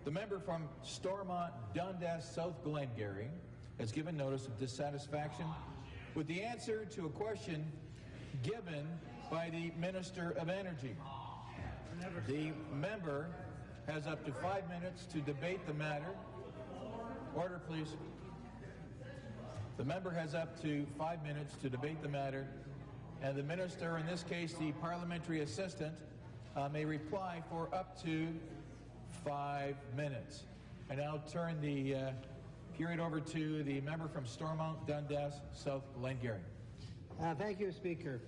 The member from Stormont, Dundas, South Glengarry has given notice of dissatisfaction with the answer to a question given by the Minister of Energy. The member has up to 5 minutes to debate the matter. Order, please. The member has up to 5 minutes to debate the matter, and the minister, in this case the parliamentary assistant, may reply for up to 5 minutes. I now turn the period over to the member from Stormont, Dundas, South Glengarry. Thank you, Speaker.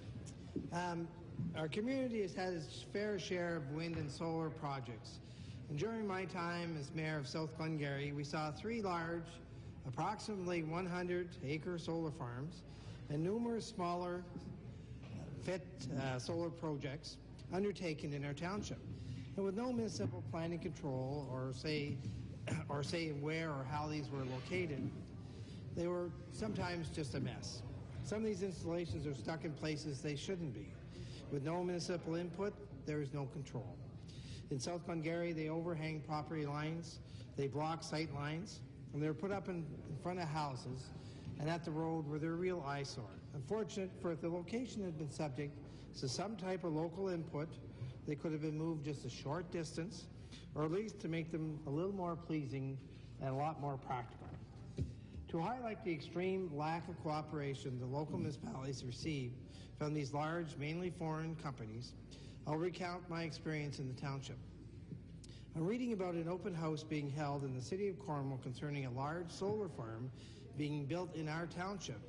Our community has had its fair share of wind and solar projects. And during my time as mayor of South Glengarry, we saw 3 large, approximately 100-acre solar farms and numerous smaller fit solar projects undertaken in our township. And with no municipal planning control or say where or how these were located, they were sometimes just a mess. Some of these installations are stuck in places they shouldn't be. With no municipal input, there is no control. In South Glengarry, they overhang property lines, they block sight lines, and they're put up in front of houses and at the road where they're a real eyesore. Unfortunate for if the location had been subject to some type of local input, they could have been moved just a short distance, or at least to make them a little more pleasing and a lot more practical. To highlight the extreme lack of cooperation the local municipalities receive from these large, mainly foreign companies, I'll recount my experience in the township. I'm reading about an open house being held in the city of Cornwall concerning a large solar farm being built in our township,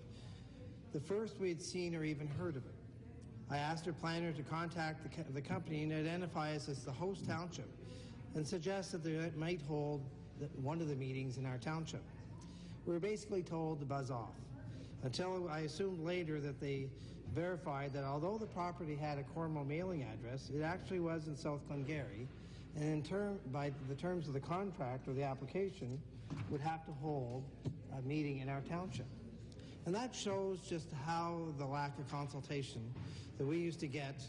the first we had seen or even heard of it. I asked our planner to contact the company and identify us as the host township and suggest that they might hold one of the meetings in our township. We were basically told to buzz off, until I assumed later that they verified that although the property had a Cornwall mailing address, it actually was in South Glengarry, and by the terms of the contract or the application, would have to hold a meeting in our township. And that shows just how the lack of consultation that we used to get,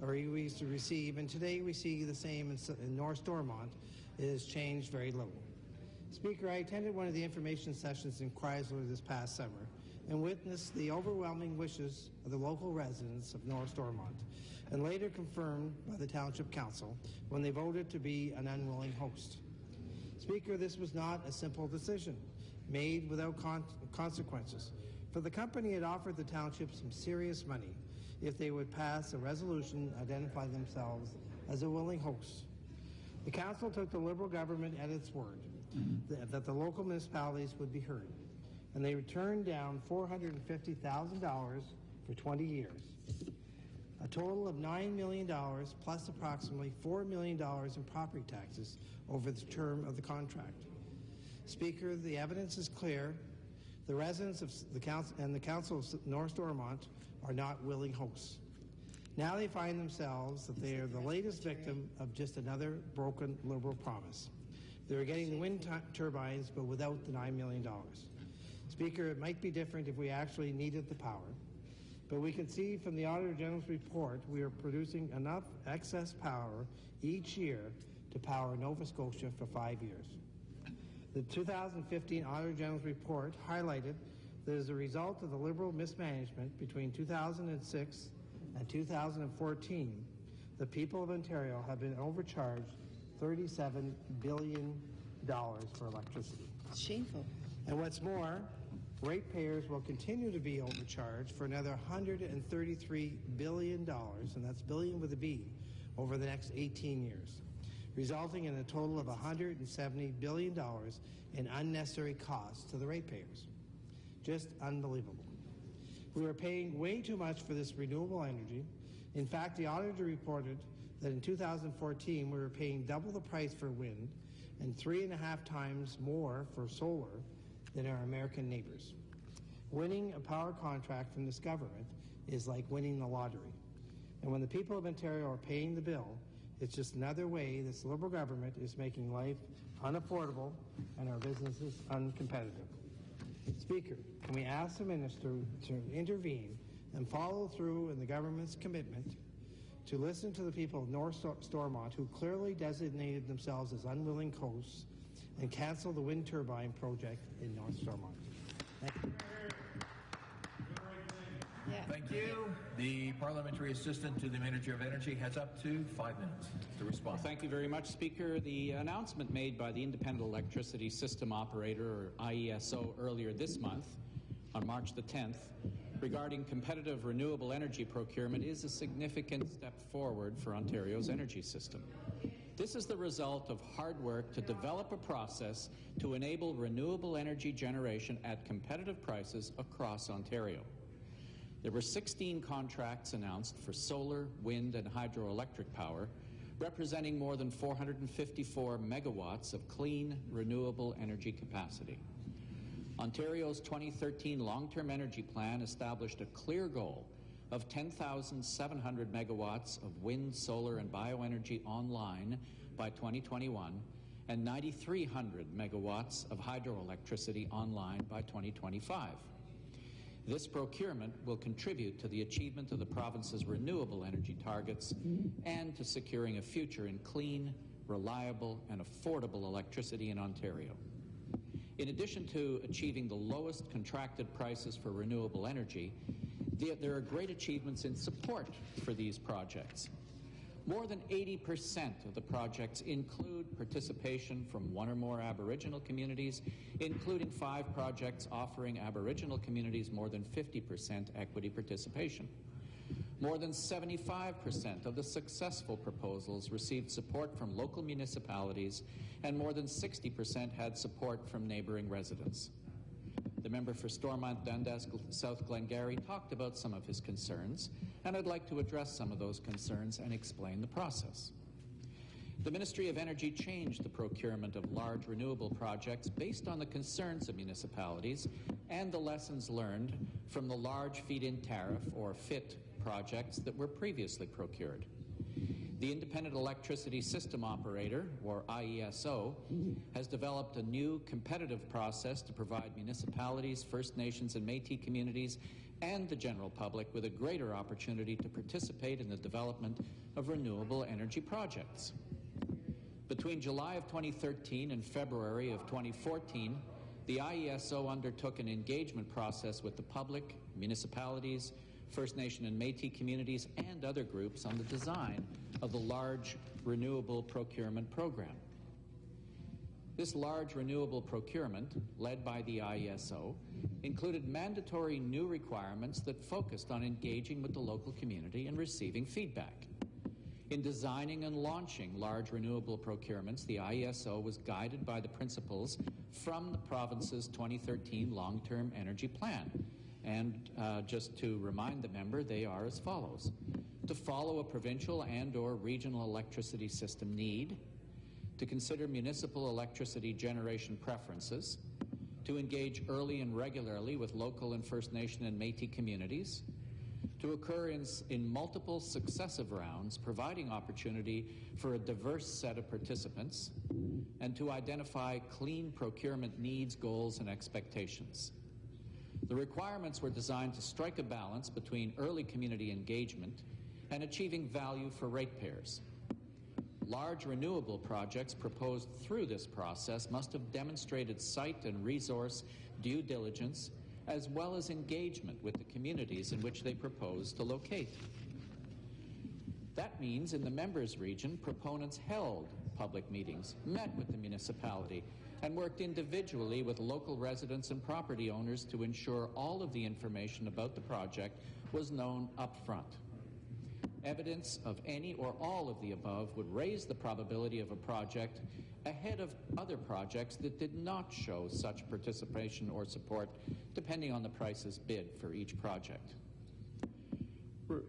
or we used to receive, and today we see the same in North Stormont, is changed very little. Speaker, I attended one of the information sessions in Chrysler this past summer and witnessed the overwhelming wishes of the local residents of North Stormont, and later confirmed by the Township Council when they voted to be an unwilling host. Speaker, this was not a simple decision made without consequences, for the company had offered the township some serious money if they would pass a resolution identifying themselves as a willing host. The council took the Liberal government at its word that the local municipalities would be heard, and they turned down $450,000 for 20 years, a total of $9 million plus approximately $4 million in property taxes over the term of the contract. Speaker, the evidence is clear. The residents of the council and the council of North Stormont are not willing hosts. Now they find themselves that they are the latest victim of just another broken Liberal promise. They are getting the wind turbines, but without the $9 million. Speaker, it might be different if we actually needed the power, but we can see from the Auditor General's report we are producing enough excess power each year to power Nova Scotia for 5 years. The 2015 Auditor General's report highlighted that as a result of the Liberal mismanagement between 2006 and 2014, the people of Ontario have been overcharged $37 billion for electricity. Shameful. And what's more, ratepayers will continue to be overcharged for another $133 billion, and that's billion with a B, over the next 18 years, resulting in a total of $170 billion in unnecessary costs to the ratepayers. Just unbelievable. We are paying way too much for this renewable energy. In fact, the auditor reported that in 2014 we were paying double the price for wind and 3.5 times more for solar than our American neighbors. Winning a power contract from this government is like winning the lottery. And when the people of Ontario are paying the bill, it's just another way this Liberal government is making life unaffordable and our businesses uncompetitive. Speaker, can we ask the Minister to intervene and follow through in the government's commitment to listen to the people of North Stormont who clearly designated themselves as unwilling hosts and cancel the wind turbine project in North Stormont. Thank you. Thank you. The Parliamentary Assistant to the Minister of Energy has up to 5 minutes to respond. Well, thank you very much, Speaker. The announcement made by the Independent Electricity System Operator, or IESO, earlier this month, on March the 10th, regarding competitive renewable energy procurement is a significant step forward for Ontario's energy system. This is the result of hard work to develop a process to enable renewable energy generation at competitive prices across Ontario. There were 16 contracts announced for solar, wind, and hydroelectric power, representing more than 454 megawatts of clean, renewable energy capacity. Ontario's 2013 long-term energy plan established a clear goal of 10,700 megawatts of wind, solar, and bioenergy online by 2021 and 9,300 megawatts of hydroelectricity online by 2025. This procurement will contribute to the achievement of the province's renewable energy targets and to securing a future in clean, reliable, and affordable electricity in Ontario. In addition to achieving the lowest contracted prices for renewable energy, there are great achievements in support for these projects. More than 80% of the projects include participation from one or more Aboriginal communities, including 5 projects offering Aboriginal communities more than 50% equity participation. More than 75% of the successful proposals received support from local municipalities, and more than 60% had support from neighbouring residents. The member for Stormont, Dundas, South Glengarry talked about some of his concerns, and I'd like to address some of those concerns and explain the process. The Ministry of Energy changed the procurement of large renewable projects based on the concerns of municipalities and the lessons learned from the large feed-in tariff, or FIT, projects that were previously procured. The Independent Electricity System Operator, or IESO, has developed a new competitive process to provide municipalities, First Nations and Métis communities, and the general public with a greater opportunity to participate in the development of renewable energy projects. Between July of 2013 and February of 2014, the IESO undertook an engagement process with the public, municipalities, First Nation and Métis communities, and other groups on the design of the large renewable procurement program. This large renewable procurement, led by the IESO, included mandatory new requirements that focused on engaging with the local community and receiving feedback. In designing and launching large renewable procurements, the IESO was guided by the principles from the province's 2013 long-term energy plan. And just to remind the member, they are as follows: to follow a provincial and/or regional electricity system need, to consider municipal electricity generation preferences, to engage early and regularly with local and First Nation and Métis communities, to occur in multiple successive rounds, providing opportunity for a diverse set of participants, and to identify clean procurement needs, goals, and expectations. The requirements were designed to strike a balance between early community engagement and achieving value for ratepayers. Large renewable projects proposed through this process must have demonstrated site and resource due diligence, as well as engagement with the communities in which they propose to locate. That means in the members' region, proponents held public meetings, met with the municipality, and worked individually with local residents and property owners to ensure all of the information about the project was known up front. Evidence of any or all of the above would raise the probability of a project ahead of other projects that did not show such participation or support, depending on the prices bid for each project.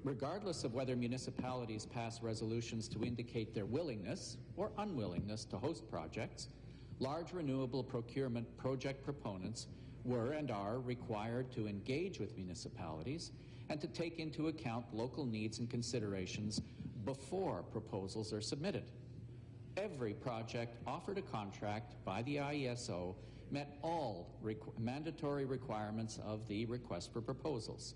Regardless of whether municipalities pass resolutions to indicate their willingness or unwillingness to host projects, large renewable procurement project proponents were and are required to engage with municipalities and to take into account local needs and considerations before proposals are submitted. Every project offered a contract by the IESO met all mandatory requirements of the request for proposals.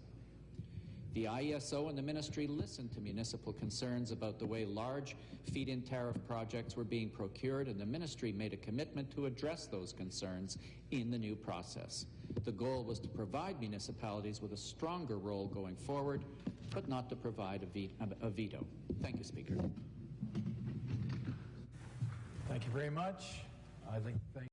The IESO and the ministry listened to municipal concerns about the way large feed-in tariff projects were being procured, and the ministry made a commitment to address those concerns in the new process. The goal was to provide municipalities with a stronger role going forward, but not to provide a veto. Thank you, Speaker. Thank you very much. Thank